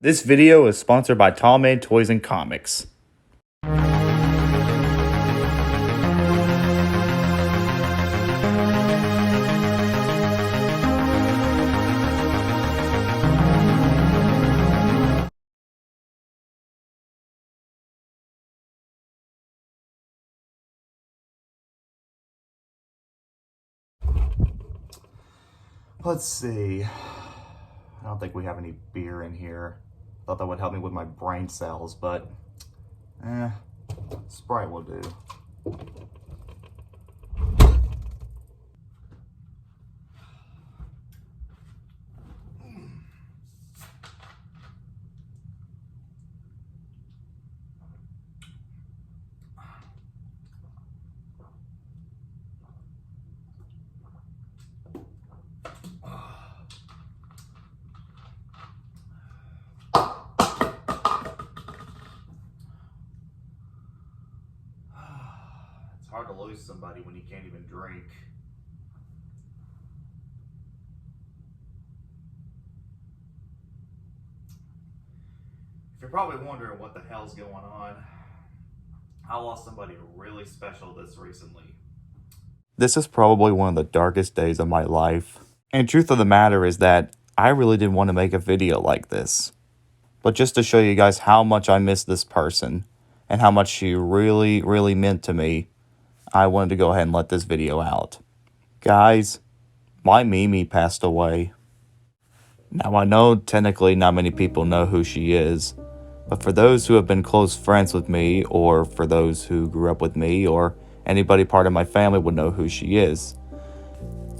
This video is sponsored by Tall Man Toys and Comics. Let's see. I don't think we have any beer in here. Thought that would help me with my brain cells, but Sprite will do. It's hard to lose somebody when you can't even drink. If you're probably wondering what the hell's going on, I lost somebody really special this recently. This is probably one of the darkest days of my life. And truth of the matter is that I really didn't want to make a video like this. But just to show you guys how much I miss this person and how much she really, really meant to me, I wanted to go ahead and let this video out. Guys, my Mimi passed away. Now I know technically not many people know who she is, but for those who have been close friends with me, or for those who grew up with me, or anybody part of my family would know who she is.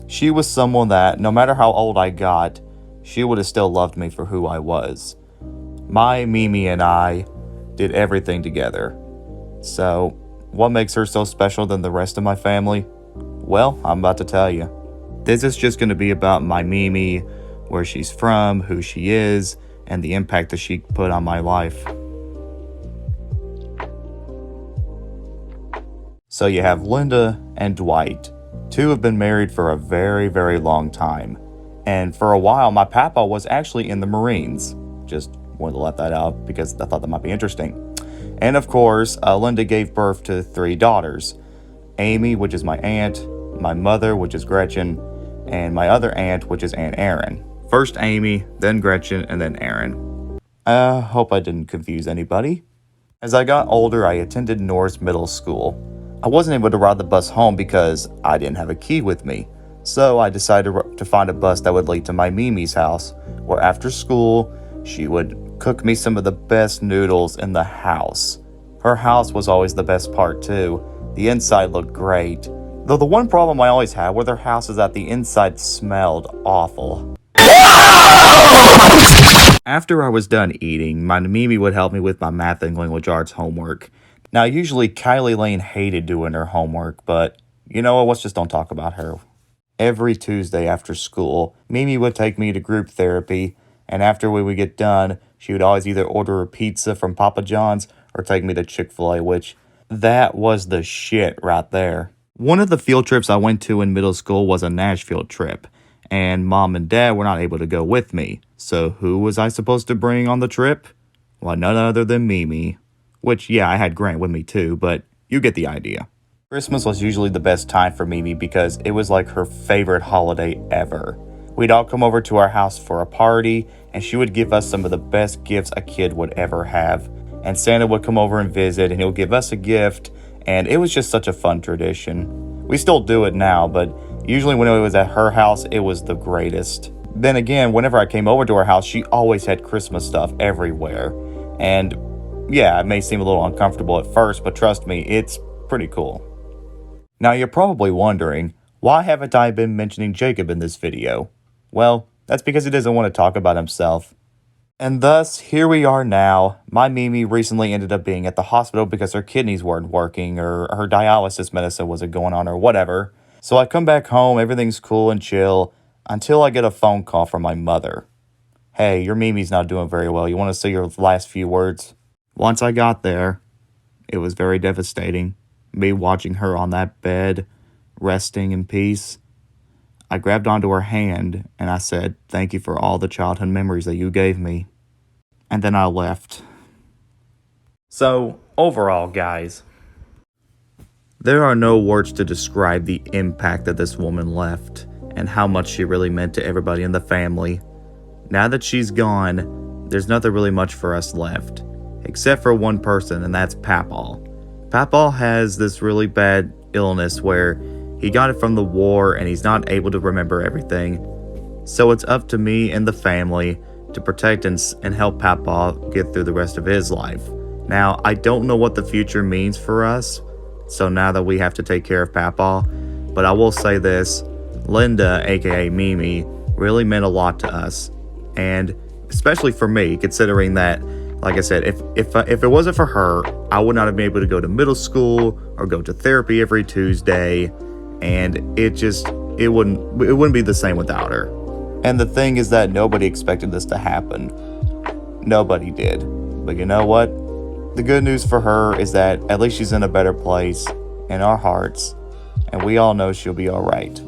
She was someone that, no matter how old I got, she would have still loved me for who I was. My Mimi and I did everything together. So, what makes her so special than the rest of my family? Well, I'm about to tell you. This is just going to be about my Mimi, where she's from, who she is, and the impact that she put on my life. So you have Linda and Dwight. Two have been married for a very, very long time. And for a while, my papa was actually in the Marines. Just wanted to let that out because I thought that might be interesting. And of course, Linda gave birth to 3 daughters. Amy, which is my aunt, my mother, which is Gretchen, and my other aunt, which is Aunt Erin. First Amy, then Gretchen, and then Erin. Hope I didn't confuse anybody. As I got older, I attended Norris Middle School. I wasn't able to ride the bus home because I didn't have a key with me. So I decided to find a bus that would lead to my Mimi's house, where after school, she would cook me some of the best noodles in the house. Her house was always the best part too. The inside looked great. Though the one problem I always had with her house is that the inside smelled awful. After I was done eating, my Mimi would help me with my math and language arts homework. Now, usually Kylie Lane hated doing her homework, but you know what, let's just don't talk about her. Every Tuesday after school, Mimi would take me to group therapy, and after we would get done, she would always either order a pizza from Papa John's or take me to Chick-fil-A, which that was the shit right there. One of the field trips I went to in middle school was a Nashville trip, and Mom and Dad were not able to go with me. So who was I supposed to bring on the trip? Well, none other than Mimi. Which, yeah, I had Grant with me too, but you get the idea. Christmas was usually the best time for Mimi because it was like her favorite holiday ever. We'd all come over to our house for a party, and she would give us some of the best gifts a kid would ever have. And Santa would come over and visit, and he'll give us a gift, and it was just such a fun tradition. We still do it now, but usually when it was at her house, it was the greatest. Then again, whenever I came over to her house, she always had Christmas stuff everywhere. And yeah, it may seem a little uncomfortable at first, but trust me, it's pretty cool. Now you're probably wondering, why haven't I been mentioning Jacob in this video? Well, that's because he doesn't want to talk about himself. And thus, here we are now. My Mimi recently ended up being at the hospital because her kidneys weren't working, or her dialysis medicine wasn't going on, or whatever. So I come back home, everything's cool and chill, until I get a phone call from my mother. Hey, your Mimi's not doing very well. You want to say your last few words? Once I got there, it was very devastating. Me watching her on that bed, resting in peace. I grabbed onto her hand and I said, "Thank you for all the childhood memories that you gave me." and then I left. So, overall, guys, there are no words to describe the impact that this woman left and how much she really meant to everybody in the family. Now that she's gone, there's nothing really much for us left, except for one person, and that's Papaw. Papaw has this really bad illness where he got it from the war and he's not able to remember everything. So it's up to me and the family to protect and help Papaw get through the rest of his life. Now, I don't know what the future means for us, so now that we have to take care of Papaw, but I will say this, Linda, aka Mimi, really meant a lot to us, and especially for me, considering that, like I said, if it wasn't for her, I would not have been able to go to middle school or go to therapy every Tuesday, and it wouldn't be the same without her. And the thing is that nobody expected this to happen. Nobody did. But you know what? The good news for her is that at least she's in a better place in our hearts, and we all know she'll be all right.